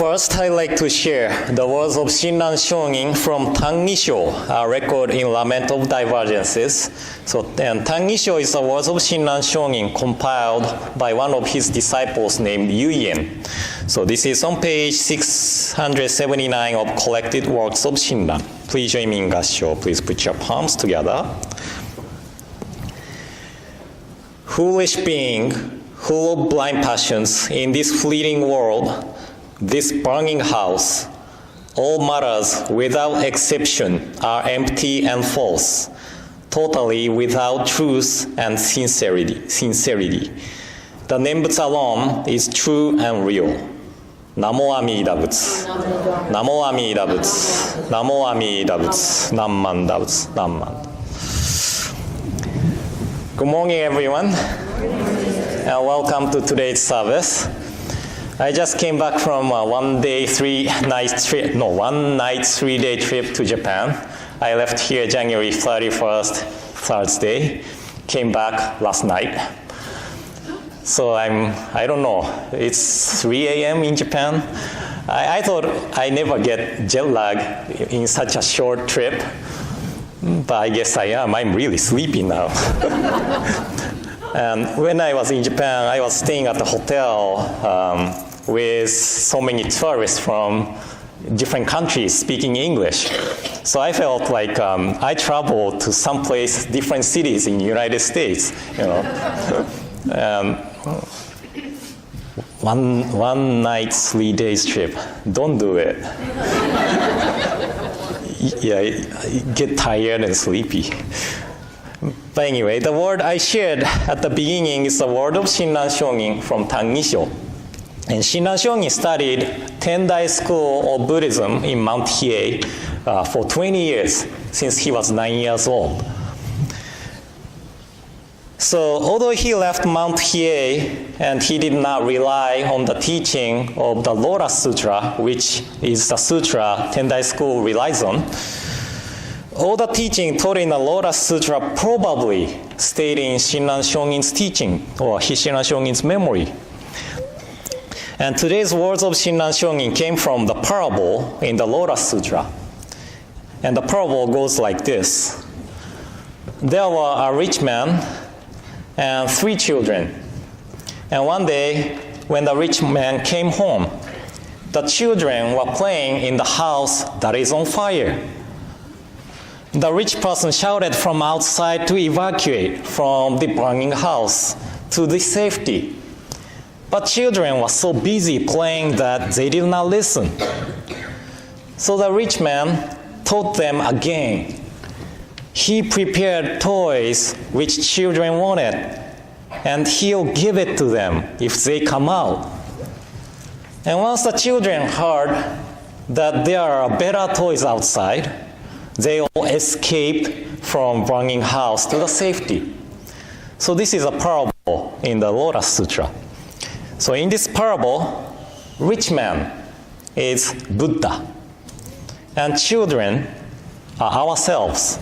First, I'd like to share the words of Shinran Shōnin from Tangisho, a record in Lament of Divergences. And Tangisho is the words of Shinran Shōnin compiled by one of his disciples named Yuyen. So this is on page 679 of Collected Works of Shinran. Please join me in Gassho. Please put your palms together. Foolish being, full of blind passions in this fleeting world, this burning house, all matters without exception are empty and false, totally without truth and sincerity. The Nembutsu alone is true and real. Namo Amida Butsu. Namo Amida Butsu. Namo Amida Butsu. Namman Dabutsu. Namman. Good morning, everyone, and welcome to today's service. I just came back from a 1 night, 3-day trip to Japan. I left here January 31st, Thursday, came back last night. So I don't know, it's 3 a.m. in Japan. I thought I never get jet lag in such a short trip, but I guess I am. I'm really sleepy now. And when I was in Japan, I was staying at a hotel with so many tourists from different countries speaking English. So I felt like I traveled to someplace, different cities in the United States, you know. One night, 3 days trip. Don't do it. Yeah, you get tired and sleepy. But anyway, the word I shared at the beginning is the word of Shinran Shōnin from Tangisho. And Shinran Shōnin studied Tendai School of Buddhism in Mount Hiei for 20 years, since he was 9 years old. So although he left Mount Hiei and he did not rely on the teaching of the Lotus Sutra, which is the sutra Tendai School relies on, all the teaching taught in the Lotus Sutra probably stayed in Shinran Shōnin's teaching or Shinran Shōnin's memory. And today's words of Shinran Shōnin came from the parable in the Lotus Sutra. And the parable goes like this. There were a rich man and 3 children. And one day, when the rich man came home, the children were playing in the house that is on fire. The rich person shouted from outside to evacuate from the burning house to the safety. But children were so busy playing that they did not listen. So the rich man taught them again. He prepared toys which children wanted, and he'll give it to them if they come out. And once the children heard that there are better toys outside, they all escaped from burning house to the safety. So this is a parable in the Lotus Sutra. So in this parable, rich man is Buddha, and children are ourselves.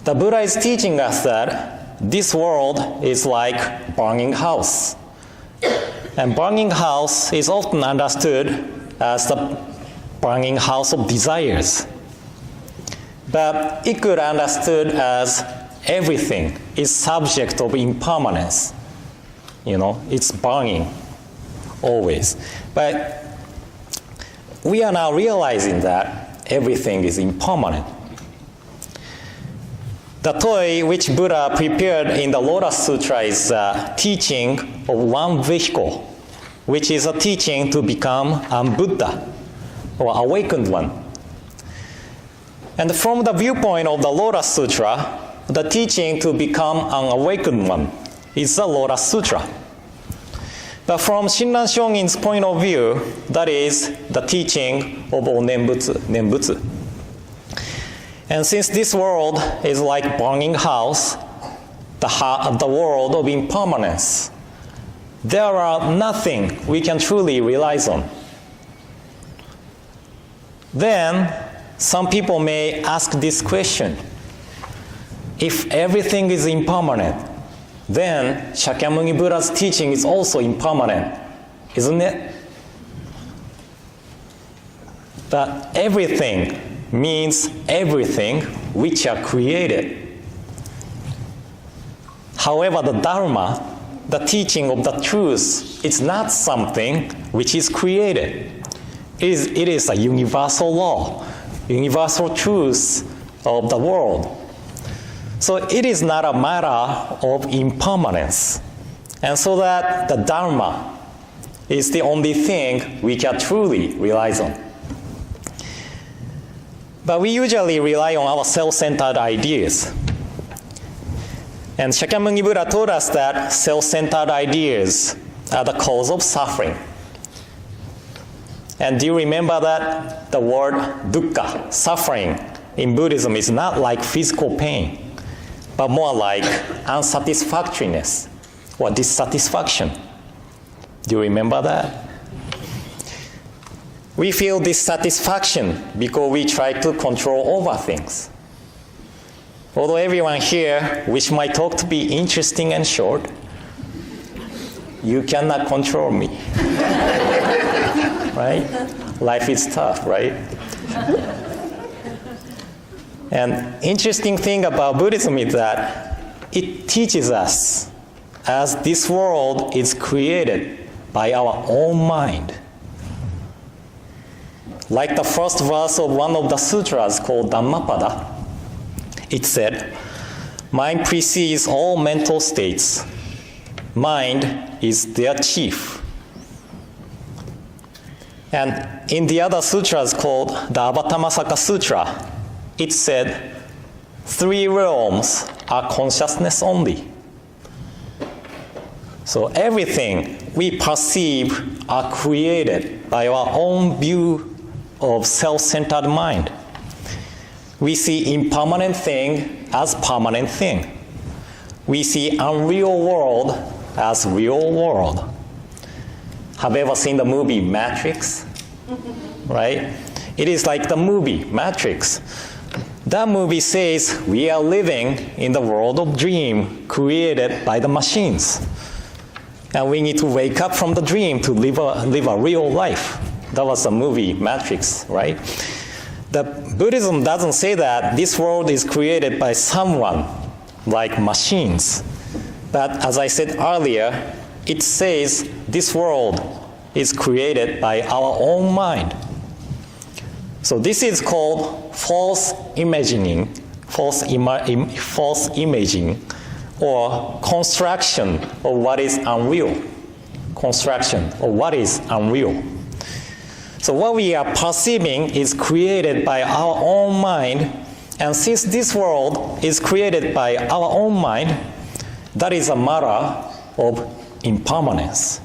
The Buddha is teaching us that this world is like burning house. And burning house is often understood as the burning house of desires. But it could be understood as everything is subject of impermanence. You know, it's burning always. But we are now realizing that everything is impermanent. The toy which Buddha prepared in the Lotus Sutra is a teaching of one vehicle, which is a teaching to become a Buddha, or awakened one. And from the viewpoint of the Lotus Sutra, the teaching to become an awakened one is the Lotus Sutra. But from Shinran Shōnin's point of view, that is the teaching of Nembutsu. And since this world is like burning house, the world of impermanence, there are nothing we can truly rely on. Then some people may ask this question. If everything is impermanent, then Shakyamuni Buddha's teaching is also impermanent, isn't it? But everything means everything which are created. However, the Dharma, the teaching of the truth, is not something which is created. It is a universal law, universal truth of the world. So it is not a matter of impermanence. And so that the Dharma is the only thing we can truly rely on. But we usually rely on our self-centered ideas. And Shakyamuni Buddha told us that self-centered ideas are the cause of suffering. And do you remember that the word dukkha, suffering, in Buddhism is not like physical pain, but more like unsatisfactoriness or dissatisfaction. Do you remember that? We feel dissatisfaction because we try to control over things. Although everyone here wish my talk to be interesting and short, you cannot control me. Right? Life is tough, right? And interesting thing about Buddhism is that it teaches us as this world is created by our own mind. Like the first verse of one of the sutras called Dhammapada, it said, mind precedes all mental states. Mind is their chief. And in the other sutras called the Avatammasaka Sutra, it said, 3 realms are consciousness only. So everything we perceive are created by our own view of self-centered mind. We see impermanent thing as permanent thing. We see unreal world as real world. Have you ever seen the movie Matrix? Right? It is like the movie Matrix. That movie says we are living in the world of dream created by the machines. And we need to wake up from the dream to live a real life. That was the movie Matrix, right? The Buddhism doesn't say that this world is created by someone like machines. But as I said earlier, it says this world is created by our own mind. So this is called false imaging, or construction of what is unreal. Construction of what is unreal. So what we are perceiving is created by our own mind, and since this world is created by our own mind, that is a matter of impermanence.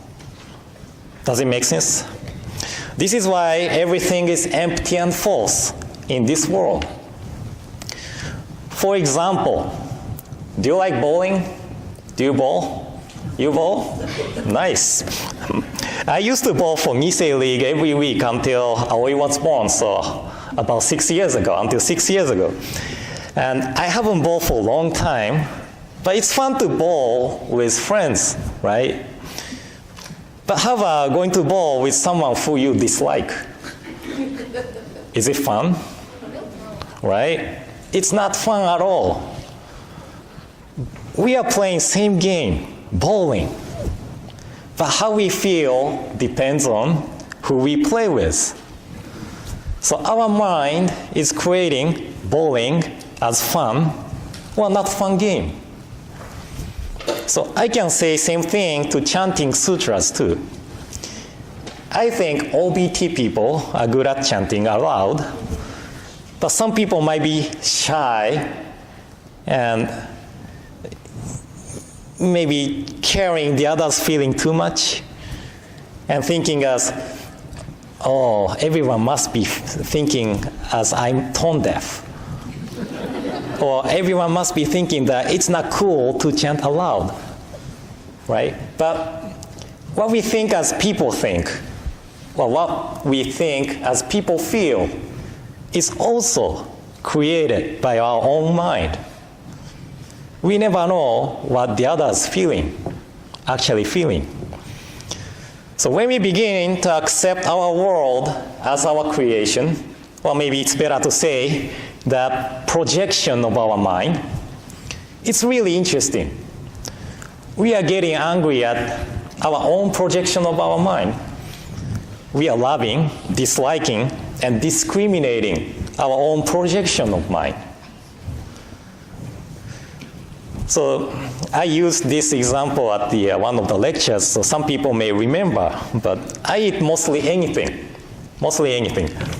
Does it make sense? This is why everything is empty and false in this world. For example, do you like bowling? Do you bowl? You bowl? Nice. I used to bowl for Nisei League every week until Aoi was born, so about 6 years ago, until 6 years ago. And I haven't bowled for a long time, but it's fun to bowl with friends, right? But how about going to bowl with someone who you dislike? Is it fun? Right? It's not fun at all. We are playing same game, bowling. But how we feel depends on who we play with. So our mind is creating bowling as fun or not fun game. So I can say same thing to chanting sutras too. I think OBT people are good at chanting aloud, but some people might be shy and maybe carrying the others' feeling too much and thinking as, oh, everyone must be thinking as I'm tone deaf. Or everyone must be thinking that it's not cool to chant aloud, right? But what we think as people think, well, what we think as people feel is also created by our own mind. We never know what the other's feeling, actually feeling. So when we begin to accept our world as our creation, or maybe it's better to say that projection of our mind, it's really interesting. We are getting angry at our own projection of our mind. We are loving, disliking, and discriminating our own projection of mind. So I used this example at one of the lectures, so some people may remember, but I eat mostly anything.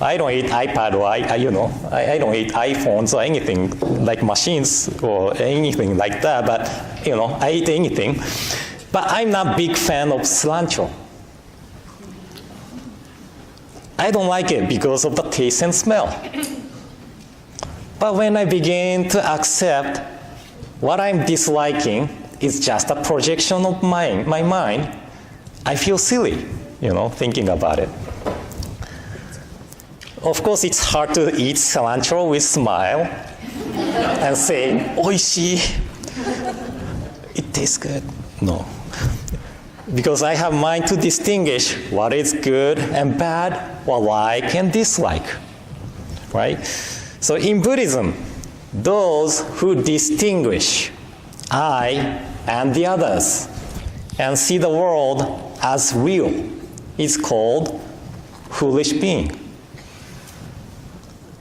I don't eat iPad or I don't eat iPhones or anything like machines or anything like that, but I eat anything. But I'm not a big fan of cilantro. I don't like it because of the taste and smell. But when I begin to accept what I'm disliking is just a projection of my mind, I feel silly, thinking about it. Of course, it's hard to eat cilantro with smile and say, "Oishii." It tastes good. No. Because I have mind to distinguish what is good and bad, what like and dislike. Right? So in Buddhism, those who distinguish I and the others and see the world as real is called foolish being.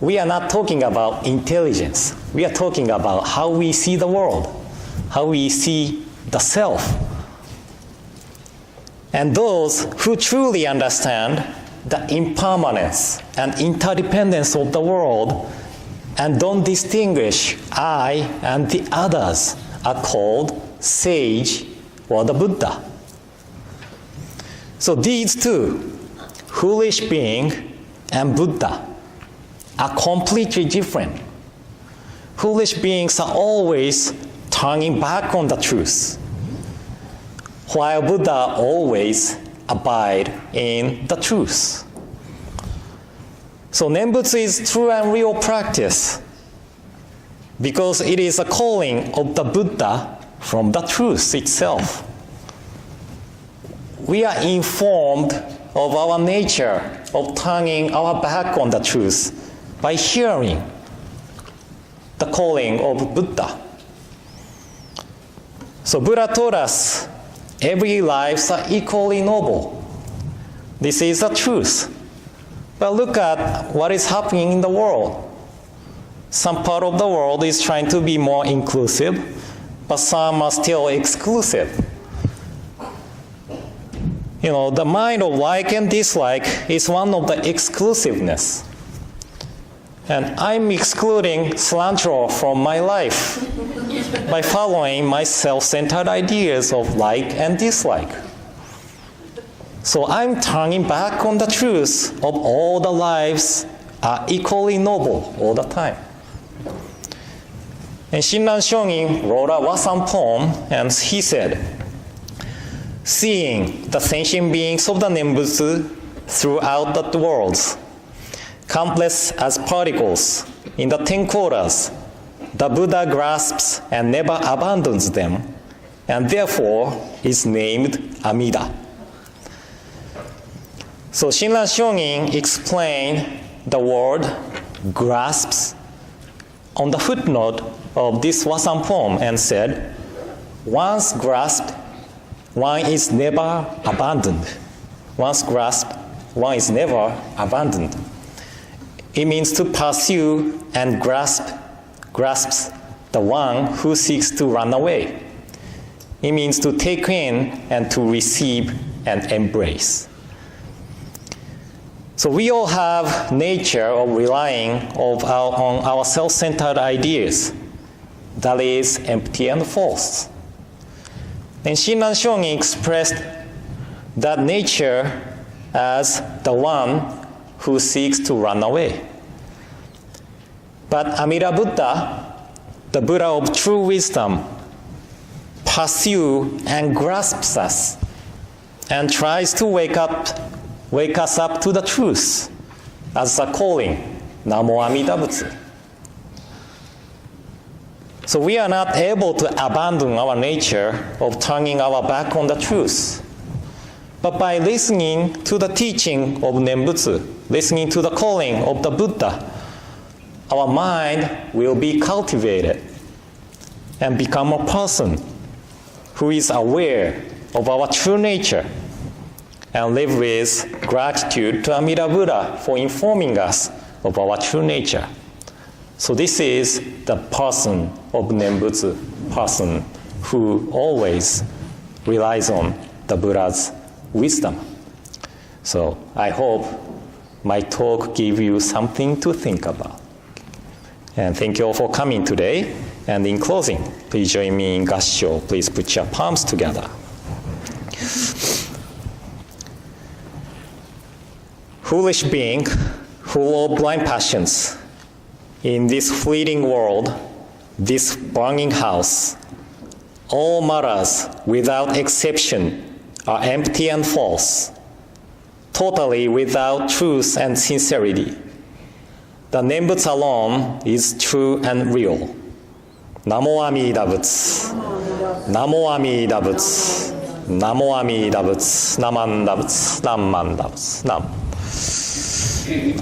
We are not talking about intelligence. We are talking about how we see the world, how we see the self. And those who truly understand the impermanence and interdependence of the world and don't distinguish I and the others are called sage or the Buddha. So these two, foolish being and Buddha, are completely different. Foolish beings are always turning back on the truth, while Buddha always abide in the truth. So Nembutsu is true and real practice because it is a calling of the Buddha from the truth itself. We are informed of our nature of turning our back on the truth by hearing the calling of Buddha. So Buddha taught us every lives are equally noble. This is the truth. But look at what is happening in the world. Some part of the world is trying to be more inclusive, but some are still exclusive. The mind of like and dislike is one of the exclusiveness. And I'm excluding cilantro from my life by following my self-centered ideas of like and dislike. So I'm turning back on the truth of all the lives are equally noble all the time. And Shinran Shonin wrote a Wasan poem, and he said, "Seeing the sentient beings of the Nembutsu throughout the worlds, countless as particles in the 10 quarters, the Buddha grasps and never abandons them, and therefore is named Amida." So Shinran Shonin explained the word grasps on the footnote of this Wasan poem and said, once grasped, one is never abandoned. Once grasped, one is never abandoned. It means to pursue and grasps the one who seeks to run away. It means to take in and to receive and embrace. So we all have nature of relying on our self-centered ideas that is empty and false. And Shinran Shonin expressed that nature as the one who seeks to run away. But Amida Buddha, the Buddha of true wisdom, pursues and grasps us and tries to wake us up to the truth as a calling, Namo Amida Butsu. So we are not able to abandon our nature of turning our back on the truth. But by listening to the teaching of Nembutsu, listening to the calling of the Buddha, our mind will be cultivated and become a person who is aware of our true nature and live with gratitude to Amida Buddha for informing us of our true nature. So this is the person of Nembutsu, person who always relies on the Buddha's wisdom. So I hope my talk gave you something to think about. And thank you all for coming today. And in closing, please join me in Gassho. Please put your palms together. Foolish being, full of blind passions, in this fleeting world, this burning house, all matters without exception are empty and false, totally without truth and sincerity. The Nembutsu alone is true and real. Namo Amida Butsu. Namo Amida Butsu. Namo Amida Butsu. Namanda Butsu. Namanda Butsu. Nam. Nam.